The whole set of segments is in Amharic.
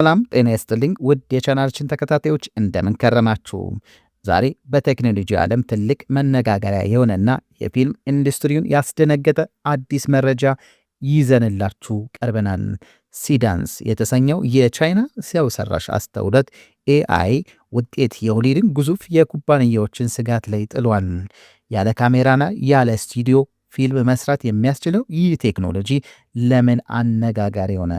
ሰላም ጤና ይስጥልኝ ውድ የቻናላችን ተከታታዮች እንደምን ከረማችሁ። ዛሬ በቴክኖሎጂ ዓለም ትልቅ መነጋገሪያ የሆነና የፊልም ኢንዱስትሪውን ያስደነገጠ አዲስ መረጃ ይዘንላችሁ ቀርበናል። ሲዳንስ የተሰኘው የቻይና ሰው ሰራሽ አስተውሎት ኤአይ ውጤት የሆሊውድን ግዙፍ የኩባንያዎችን ስጋት ላይ ጥሏል። ያለ ካሜራና ያለ ስቱዲዮ ፊልም መስራት የሚያስችለው ይህ ቴክኖሎጂ ለምን አነጋጋሪ ሆነ?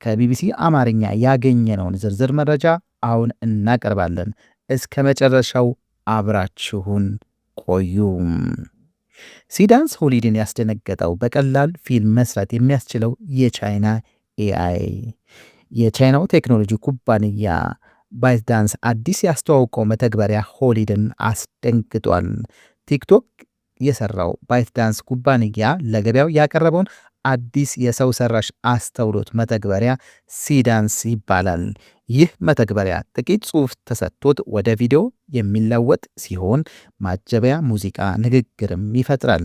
ከቢቢሲ አማርኛ ያገኘነውን ዝርዝር መረጃ አሁን እናቀርባለን። እስከ መጨረሻው አብራችሁን ቆዩ። ሲዳንስ ሆሊውድን ያስደነገጠው በቀላል ፊልም መስራት የሚያስችለው የቻይና ኤአይ። የቻይናው ቴክኖሎጂ ኩባንያ ባይትዳንስ አዲስ ያስተዋወቀው መተግበሪያ ሆሊውድን አስደንግጧል። ቲክቶክ የሰራው ባይትዳንስ ኩባንያ ለገበያው ያቀረበውን አዲስ የሰው ሰራሽ አስተውሎት መተግበሪያ ሲዳንስ ይባላል። ይህ መተግበሪያ ጥቂት ጽሑፍ ተሰጥቶት ወደ ቪዲዮ የሚለወጥ ሲሆን ማጀቢያ፣ ሙዚቃ፣ ንግግርም ይፈጥራል።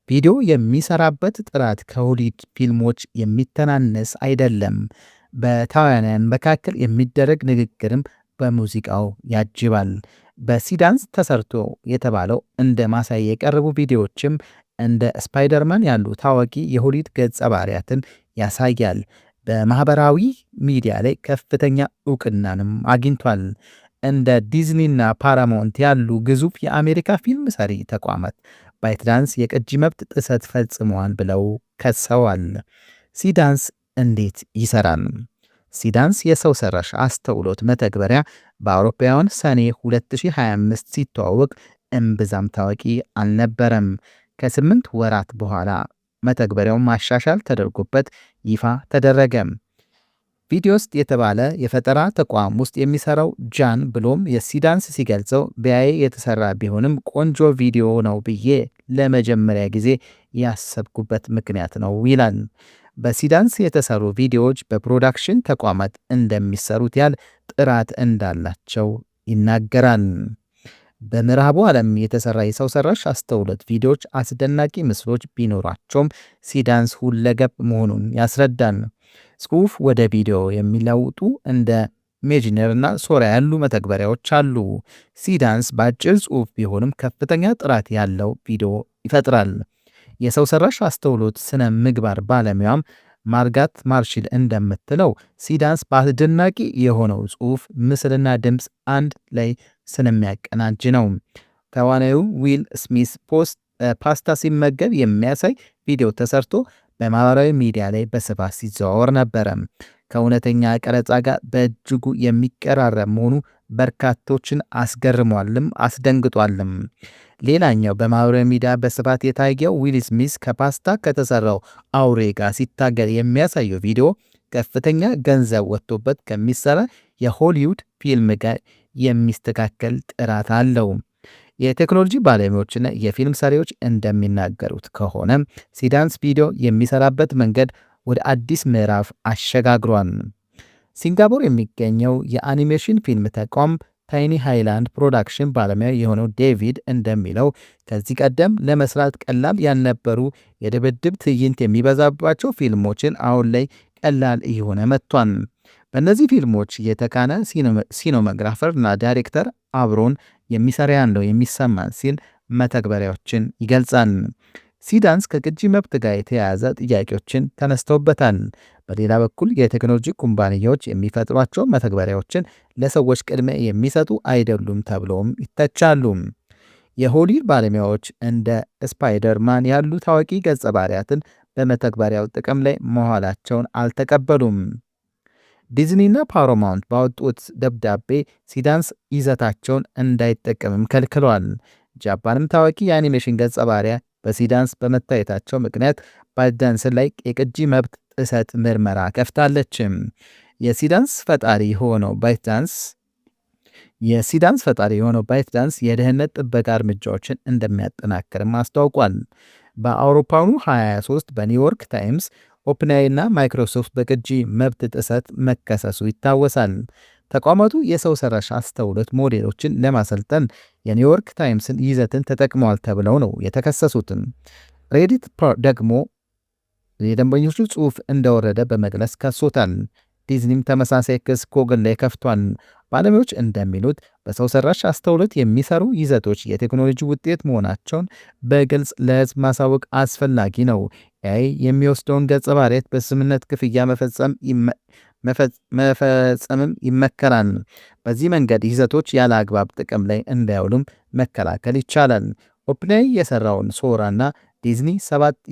ቪዲዮ የሚሰራበት ጥራት ከሆሊውድ ፊልሞች የሚተናነስ አይደለም። በተዋናያን መካከል የሚደረግ ንግግርም በሙዚቃው ያጅባል። በሲዳንስ ተሰርቶ የተባለው እንደ ማሳያ የቀረቡ ቪዲዮዎችም እንደ ስፓይደርማን ያሉ ታዋቂ የሆሊውድ ገጸ ባህሪያትን ያሳያል። በማህበራዊ ሚዲያ ላይ ከፍተኛ እውቅናንም አግኝቷል። እንደ ዲዝኒና ፓራማውንት ያሉ ግዙፍ የአሜሪካ ፊልም ሰሪ ተቋማት ባይትዳንስ የቅጂ መብት ጥሰት ፈጽመዋል ብለው ከሰዋል። ሲዳንስ እንዴት ይሰራል? ሲዳንስ የሰው ሰራሽ አስተውሎት መተግበሪያ በአውሮፓውያን ሰኔ 2025 ሲተዋወቅ እምብዛም ታዋቂ አልነበረም። ከ8 ወራት በኋላ መተግበሪያውን ማሻሻል ተደርጎበት ይፋ ተደረገ። ቪዲዮስት የተባለ የፈጠራ ተቋም ውስጥ የሚሰራው ጃን ብሎም የሲዳንስ ሲገልጸው በአይ የተሰራ ቢሆንም ቆንጆ ቪዲዮ ነው ብዬ ለመጀመሪያ ጊዜ ያሰብኩበት ምክንያት ነው ይላል። በሲዳንስ የተሰሩ ቪዲዮዎች በፕሮዳክሽን ተቋማት እንደሚሰሩት ያህል ጥራት እንዳላቸው ይናገራል። በምዕራቡ ዓለም የተሰራ የሰው ሰራሽ አስተውሎት ቪዲዮዎች አስደናቂ ምስሎች ቢኖራቸውም ሲዳንስ ሁለገብ መሆኑን ያስረዳል። ጽሑፍ ወደ ቪዲዮ የሚለውጡ እንደ ሜጅነር እና ሶራ ያሉ መተግበሪያዎች አሉ። ሲዳንስ በአጭር ጽሑፍ ቢሆንም ከፍተኛ ጥራት ያለው ቪዲዮ ይፈጥራል። የሰው ሰራሽ አስተውሎት ስነ ምግባር ባለሙያም ማርጋት ማርሺል እንደምትለው ሲዳንስ በአስደናቂ የሆነው ጽሑፍ፣ ምስልና ድምፅ አንድ ላይ ስለሚያቀናጅ ነው። ተዋናዩ ዊል ስሚስ ፓስታ ሲመገብ የሚያሳይ ቪዲዮ ተሰርቶ በማህበራዊ ሚዲያ ላይ በስፋት ሲዘዋወር ነበረ። ከእውነተኛ ቀረጻ ጋር በእጅጉ የሚቀራረብ መሆኑ በርካቶችን አስገርሟልም አስደንግጧልም። ሌላኛው በማህበራዊ ሚዲያ በስፋት የታየው ዊል ስሚስ ከፓስታ ከተሰራው አውሬ ጋር ሲታገል የሚያሳየው ቪዲዮ ከፍተኛ ገንዘብ ወጥቶበት ከሚሰራ የሆሊውድ ፊልም ጋር የሚስተካከል ጥራት አለው። የቴክኖሎጂ ባለሙያዎችና የፊልም ሰሪዎች እንደሚናገሩት ከሆነ ሲዳንስ ቪዲዮ የሚሰራበት መንገድ ወደ አዲስ ምዕራፍ አሸጋግሯል። ሲንጋፖር የሚገኘው የአኒሜሽን ፊልም ተቋም ታይኒ ሃይላንድ ፕሮዳክሽን ባለሙያ የሆነው ዴቪድ እንደሚለው ከዚህ ቀደም ለመስራት ቀላል ያልነበሩ የድብድብ ትዕይንት የሚበዛባቸው ፊልሞችን አሁን ላይ ቀላል እየሆነ መጥቷል። በእነዚህ ፊልሞች የተካነ ሲኖማግራፈር እና ዳይሬክተር አብሮን የሚሰራ ያለው የሚሰማን ሲል መተግበሪያዎችን ይገልጻል። ሲዳንስ ከቅጂ መብት ጋር የተያያዘ ጥያቄዎችን ተነስተውበታል። በሌላ በኩል የቴክኖሎጂ ኩባንያዎች የሚፈጥሯቸው መተግበሪያዎችን ለሰዎች ቅድሚያ የሚሰጡ አይደሉም ተብለውም ይተቻሉ። የሆሊውድ ባለሙያዎች እንደ ስፓይደርማን ያሉ ታዋቂ ገጸ ባህሪያትን በመተግበሪያው ጥቅም ላይ መዋላቸውን አልተቀበሉም። ዲዝኒና ፓራማውንት ባወጡት ደብዳቤ ሲዳንስ ይዘታቸውን እንዳይጠቀምም ከልክለዋል። ጃፓንም ታዋቂ የአኒሜሽን ገጸ ባህሪያ በሲዳንስ በመታየታቸው ምክንያት ባይትዳንስ ላይ የቅጂ መብት ጥሰት ምርመራ ከፍታለች። የሲዳንስ ፈጣሪ የሆነው ባይትዳንስ የደህንነት ጥበቃ እርምጃዎችን እንደሚያጠናክርም አስታውቋል። በአውሮፓውያኑ 2023 በኒውዮርክ ታይምስ ኦፕንአይ እና ማይክሮሶፍት በቅጂ መብት ጥሰት መከሰሱ ይታወሳል። ተቋማቱ የሰው ሰራሽ አስተውሎት ሞዴሎችን ለማሰልጠን የኒውዮርክ ታይምስን ይዘትን ተጠቅመዋል ተብለው ነው የተከሰሱትን። ሬዲት ደግሞ የደንበኞቹ ጽሑፍ እንደወረደ በመግለጽ ከሶታል። ዲዝኒም ተመሳሳይ ክስ ጎግል ላይ ከፍቷል። ባለሙያዎች እንደሚሉት በሰው ሰራሽ አስተውሎት የሚሰሩ ይዘቶች የቴክኖሎጂ ውጤት መሆናቸውን በግልጽ ለሕዝብ ማሳወቅ አስፈላጊ ነው። ኤአይ የሚወስደውን ገጸ ባህሪያት በስምነት ክፍያ መፈጸምም ይመከራል። በዚህ መንገድ ይዘቶች ያለ አግባብ ጥቅም ላይ እንዳይውሉም መከላከል ይቻላል። ኦፕንአይ የሰራውን ሶራ እና ዲዝኒ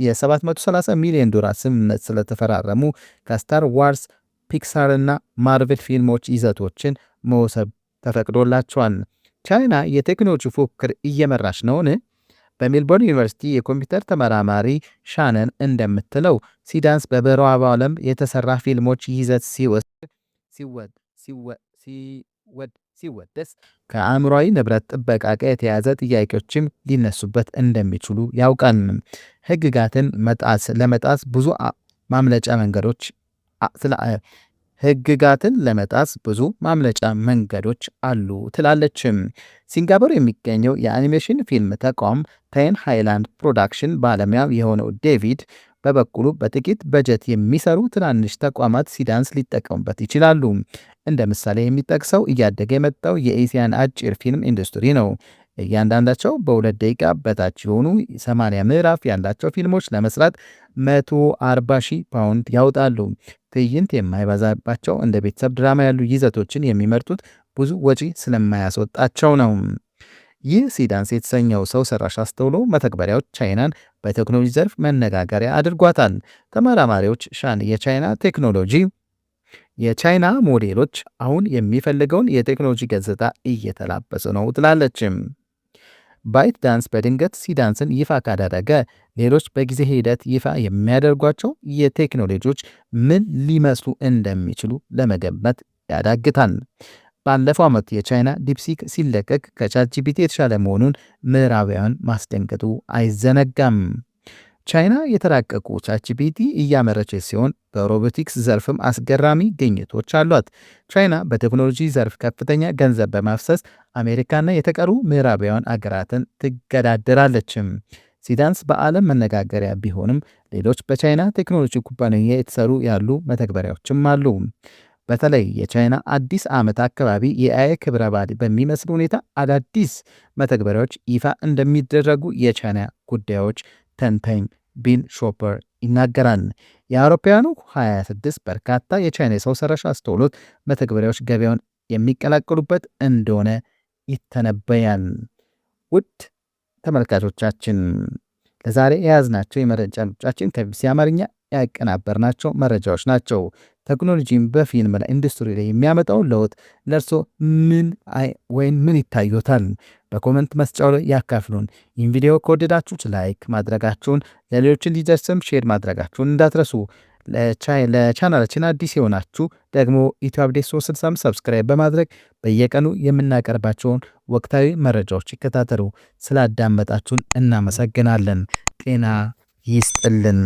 የ730 ሚሊዮን ዶላር ስምምነት ስለተፈራረሙ ከስታር ዋርስ፣ ፒክሳር እና ማርቨል ፊልሞች ይዘቶችን መውሰድ ተፈቅዶላቸዋል። ቻይና የቴክኖሎጂ ፉክክር እየመራች ነውን? በሜልቦርን ዩኒቨርሲቲ የኮምፒውተር ተመራማሪ ሻነን እንደምትለው ሲዳንስ በምዕራቡ ዓለም የተሰራ ፊልሞች ይዘት ሲወደስ ከአእምሯዊ ንብረት ጥበቃ ጋር የተያዘ ጥያቄዎችም ሊነሱበት እንደሚችሉ ያውቃል። ህግጋትን ለመጣስ ብዙ ማምለጫ መንገዶች አሉ ትላለችም። ሲንጋፖር የሚገኘው የአኒሜሽን ፊልም ተቋም ታይን ሃይላንድ ፕሮዳክሽን ባለሙያ የሆነው ዴቪድ በበኩሉ በጥቂት በጀት የሚሰሩ ትናንሽ ተቋማት ሲዳንስ ሊጠቀሙበት ይችላሉ። እንደ ምሳሌ የሚጠቅሰው እያደገ የመጣው የኤሲያን አጭር ፊልም ኢንዱስትሪ ነው። እያንዳንዳቸው በ2 ደቂቃ በታች የሆኑ 80 ምዕራፍ ያላቸው ፊልሞች ለመስራት 140,000 ፓውንድ ያወጣሉ። ትዕይንት የማይበዛባቸው እንደ ቤተሰብ ድራማ ያሉ ይዘቶችን የሚመርጡት ብዙ ወጪ ስለማያስወጣቸው ነው። ይህ ሲዳንስ የተሰኘው ሰው ሰራሽ አስተውሎ መተግበሪያዎች ቻይናን በቴክኖሎጂ ዘርፍ መነጋገሪያ አድርጓታል። ተመራማሪዎች የቻይና ሞዴሎች አሁን የሚፈልገውን የቴክኖሎጂ ገጽታ እየተላበሱ ነው ትላለችም። ባይት ዳንስ በድንገት ሲዳንስን ይፋ ካደረገ ሌሎች በጊዜ ሂደት ይፋ የሚያደርጓቸው የቴክኖሎጂዎች ምን ሊመስሉ እንደሚችሉ ለመገመት ያዳግታል። ባለፈው ዓመት የቻይና ዲፕሲክ ሲለቀቅ ከቻትጂፒቲ የተሻለ መሆኑን ምዕራባውያን ማስደንገጡ አይዘነጋም። ቻይና የተራቀቁ ቻትጂፒቲ እያመረቸች ሲሆን በሮቦቲክስ ዘርፍም አስገራሚ ግኝቶች አሏት። ቻይና በቴክኖሎጂ ዘርፍ ከፍተኛ ገንዘብ በማፍሰስ አሜሪካና የተቀሩ ምዕራባውያን አገራትን ትገዳደራለችም። ሲዳንስ በዓለም መነጋገሪያ ቢሆንም ሌሎች በቻይና ቴክኖሎጂ ኩባንያ የተሰሩ ያሉ መተግበሪያዎችም አሉ። በተለይ የቻይና አዲስ ዓመት አካባቢ የኤአይ ክብረ በዓል በሚመስል ሁኔታ አዳዲስ መተግበሪያዎች ይፋ እንደሚደረጉ የቻይና ጉዳዮች ተንታኝ ቢል ሾፐር ይናገራል። የአውሮፓውያኑ 26 በርካታ የቻይና የሰው ሰራሽ አስተውሎት መተግበሪያዎች ገበያውን የሚቀላቀሉበት እንደሆነ ይተነበያል። ውድ ተመልካቾቻችን ለዛሬ የያዝናቸው የመረጃ ምንጫችን ከቢቢሲ አማርኛ ያቀናበርናቸው መረጃዎች ናቸው። ቴክኖሎጂን በፊልም ኢንዱስትሪ ላይ የሚያመጣው ለውጥ ለእርሶ ምን ይታዩታል? በኮመንት መስጫው ላይ ያካፍሉን። ይህን ቪዲዮ ከወደዳችሁት ላይክ ማድረጋችሁን፣ ለሌሎች እንዲደርስም ሼር ማድረጋችሁን እንዳትረሱ። ለቻናላችን አዲስ የሆናችሁ ደግሞ ኢትዮ አፕዴት 365 ሰብስክራይብ በማድረግ በየቀኑ የምናቀርባቸውን ወቅታዊ መረጃዎች ይከታተሉ። ስላዳመጣችሁን እናመሰግናለን። ጤና ይስጥልን።